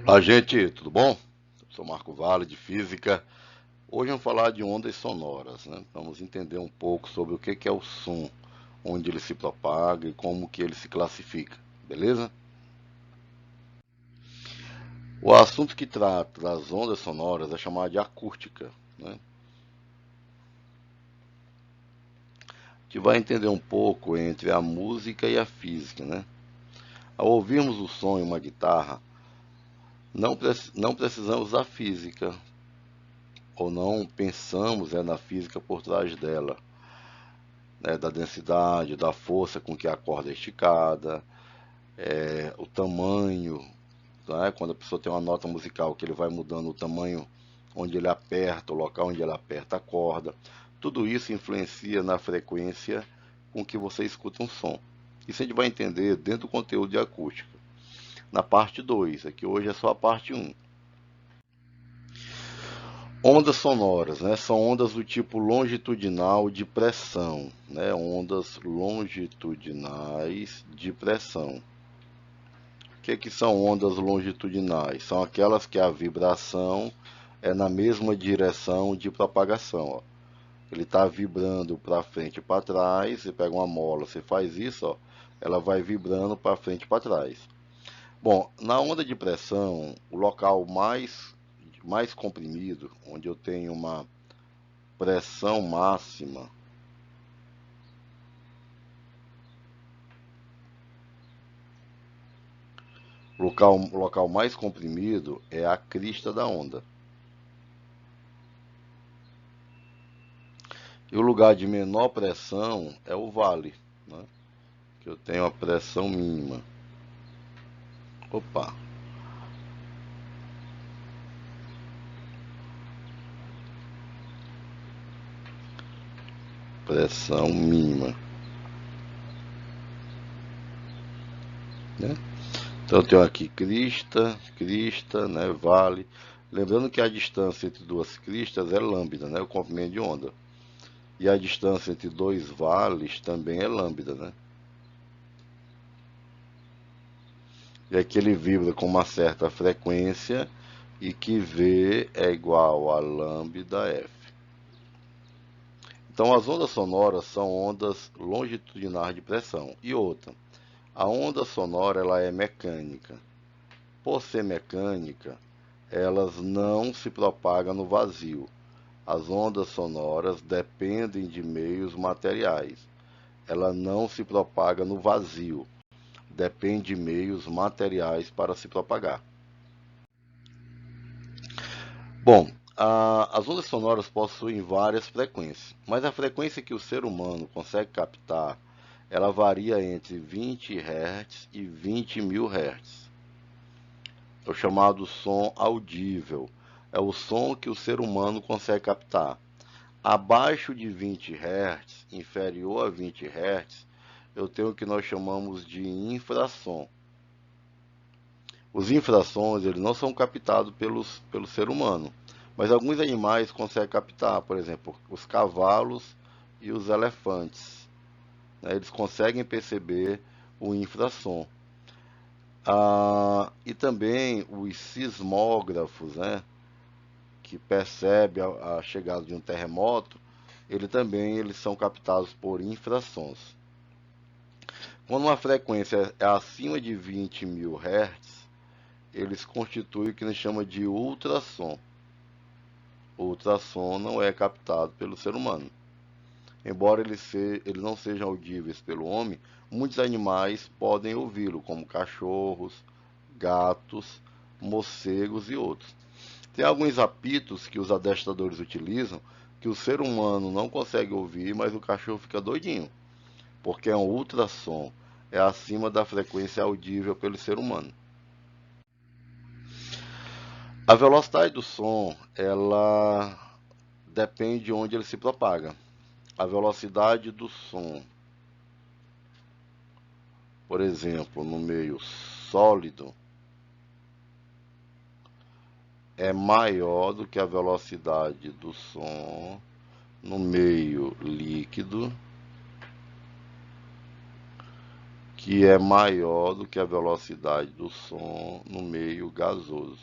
Olá, gente, tudo bom? Eu sou Marco Vale, de Física. Hoje vamos falar de ondas sonoras, né? Vamos entender um pouco sobre o que é o som, onde ele se propaga e como que ele se classifica, beleza? O assunto que trata das ondas sonoras é chamado de acústica, né? A gente vai entender um pouco entre a música e a física, né? Ao ouvirmos o som em uma guitarra, não precisamos da física, ou não pensamos na física por trás dela, né, da densidade, da força com que a corda é esticada, o tamanho, né, quando a pessoa tem uma nota musical que ele vai mudando o tamanho onde ele aperta, o local onde ele aperta a corda, tudo isso influencia na frequência com que você escuta um som. Isso a gente vai entender dentro do conteúdo de acústica. Na parte 2, aqui hoje é só a parte 1. Ondas sonoras, né? São ondas do tipo longitudinal de pressão, né? Ondas longitudinais de pressão. O que são ondas longitudinais? São aquelas que a vibração é na mesma direção de propagação. Ó. Ele está vibrando para frente e para trás. Você pega uma mola, você faz isso, ó, ela vai vibrando para frente e para trás. Bom, na onda de pressão, o local mais comprimido, onde eu tenho uma pressão máxima, o local mais comprimido é a crista da onda. E o lugar de menor pressão é o vale, né? Que eu tenho a pressão mínima. Opa, pressão mínima, né? Então eu tenho aqui crista, né, vale. Lembrando que a distância entre duas cristas é lambda, né, o comprimento de onda. E a distância entre dois vales também é lambda, né? E aqui ele vibra com uma certa frequência e que V é igual a lambda F. Então as ondas sonoras são ondas longitudinais de pressão. E outra, a onda sonora ela é mecânica. Por ser mecânica, elas não se propagam no vazio. As ondas sonoras dependem de meios materiais. Ela não se propaga no vazio. Depende de meios materiais para se propagar. Bom, as ondas sonoras possuem várias frequências, mas a frequência que o ser humano consegue captar, ela varia entre 20 Hz e 20.000 Hz. É o chamado som audível. É o som que o ser humano consegue captar. Abaixo de 20 Hz, inferior a 20 Hz, eu tenho o que nós chamamos de infrassom. Os infrassons eles não são captados pelo ser humano, mas alguns animais conseguem captar, por exemplo, os cavalos e os elefantes. Né? Eles conseguem perceber o infrassom. E também os sismógrafos, né, que percebem a chegada de um terremoto, eles são captados por infrassons. Quando uma frequência é acima de 20.000 Hz, eles constituem o que a gente chama de ultrassom. O ultrassom não é captado pelo ser humano. Embora eles não sejam audíveis pelo homem, muitos animais podem ouvi-lo, como cachorros, gatos, morcegos e outros. Tem alguns apitos que os adestradores utilizam que o ser humano não consegue ouvir, mas o cachorro fica doidinho, porque é um ultrassom, é acima da frequência audível pelo ser humano. A velocidade do som, ela depende de onde ele se propaga. A velocidade do som, por exemplo, no meio sólido, é maior do que a velocidade do som no meio líquido, que é maior do que a velocidade do som no meio gasoso.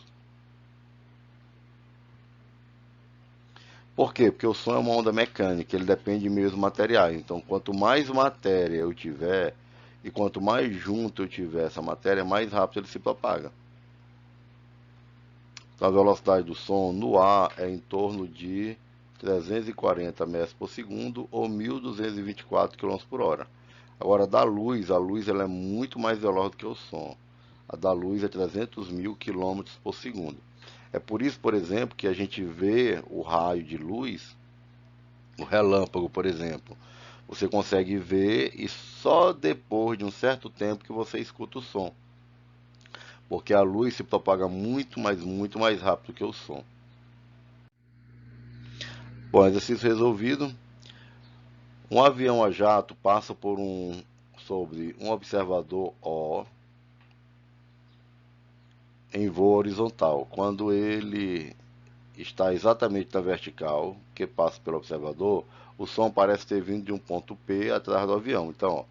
Por quê? Porque o som é uma onda mecânica, ele depende de meios materiais. Então, quanto mais matéria eu tiver e quanto mais junto eu tiver essa matéria, mais rápido ele se propaga. Então, a velocidade do som no ar é em torno de 340 metros por segundo ou 1.224 km por hora. Agora, da luz, a luz ela é muito mais veloz do que o som. A da luz é 300 mil km por segundo. É por isso, por exemplo, que a gente vê o raio de luz, o relâmpago, por exemplo. Você consegue ver e só depois de um certo tempo que você escuta o som. Porque a luz se propaga muito mais rápido que o som. Bom, exercício resolvido. Um avião a jato passa sobre um observador O em voo horizontal. Quando ele está exatamente na vertical, que passa pelo observador, o som parece ter vindo de um ponto P atrás do avião. Então, ó,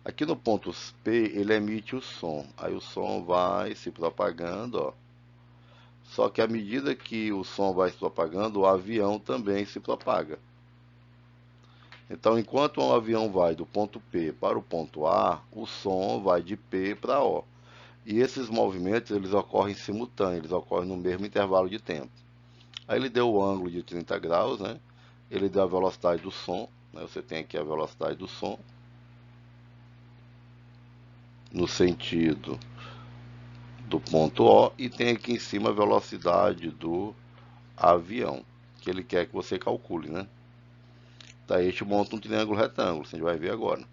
aqui no ponto P, ele emite o som. Aí o som vai se propagando, ó. Só que à medida que o som vai se propagando, o avião também se propaga. Então, enquanto um avião vai do ponto P para o ponto A, o som vai de P para O. E esses movimentos, eles ocorrem simultâneos, eles ocorrem no mesmo intervalo de tempo. Aí ele deu o ângulo de 30 graus, né? Ele deu a velocidade do som, né? Você tem aqui a velocidade do som no sentido do ponto O e tem aqui em cima a velocidade do avião, que ele quer que você calcule, né? Daí a gente monta um triângulo retângulo, a gente vai ver agora.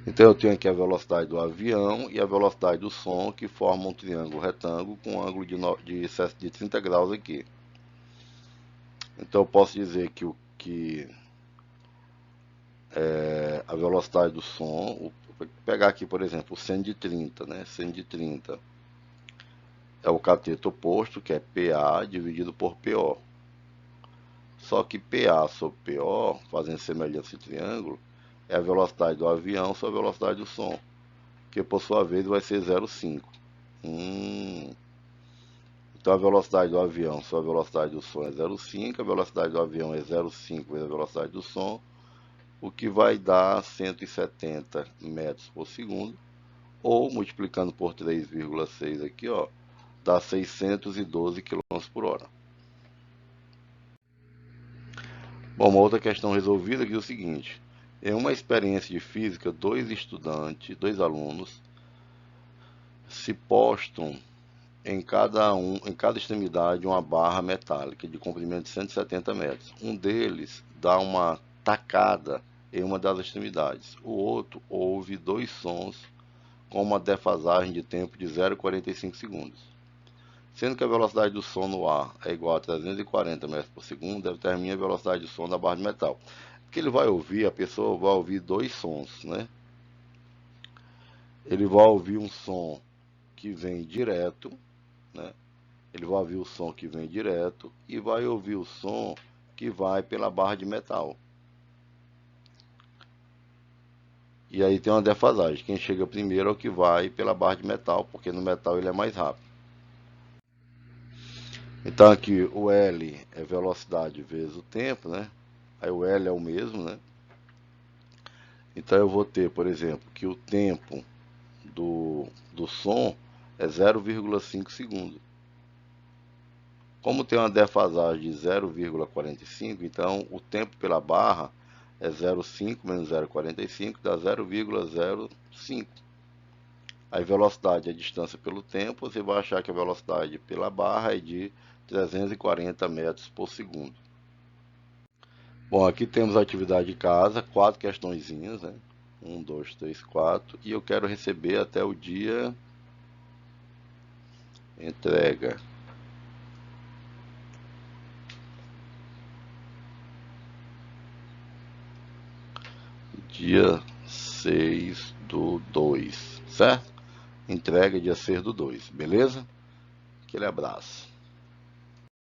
Então eu tenho aqui a velocidade do avião e a velocidade do som, que formam um triângulo retângulo com um ângulo de 30 graus aqui. Então eu posso dizer que a velocidade do som, vou pegar aqui por exemplo o seno de 30, né? Seno de 30 é o cateto oposto, que é PA dividido por PO. Só que PA sobre PO, fazendo semelhança de triângulo, é a velocidade do avião sobre a velocidade do som, que por sua vez vai ser 0,5. Então a velocidade do avião sobre a velocidade do som é 0,5, a velocidade do avião é 0,5 vezes a velocidade do som, o que vai dar 170 metros por segundo, ou multiplicando por 3,6 aqui, ó, dá 612 km por hora. Bom, uma outra questão resolvida aqui é o seguinte: em uma experiência de física, dois alunos, se postam em cada extremidade uma barra metálica de comprimento de 170 metros. Um deles dá uma tacada em uma das extremidades. O outro ouve dois sons com uma defasagem de tempo de 0,45 segundos. Sendo que a velocidade do som no ar é igual a 340 metros por segundo, determine a velocidade de som da barra de metal. Porque ele vai ouvir, a pessoa vai ouvir dois sons, né? Ele vai ouvir um som que vem direto, né? Ele vai ouvir o som que vem direto e vai ouvir o som que vai pela barra de metal. E aí tem uma defasagem. Quem chega primeiro é o que vai pela barra de metal, porque no metal ele é mais rápido. Então aqui o L é velocidade vezes o tempo, né? Aí o L é o mesmo, né? Então eu vou ter, por exemplo, que o tempo do som é 0,5 segundos. Como tem uma defasagem de 0,45, então o tempo pela barra é 0,5 menos 0,45 dá 0,05. A velocidade é a distância pelo tempo, você vai achar que a velocidade pela barra é de 340 metros por segundo. Bom, aqui temos a atividade de casa, 4 questõezinhas, né? 1, 2, 3, 4. E eu quero receber até o dia entrega. Dia 6/2, certo? Entrega dia 6/2, beleza? Aquele abraço.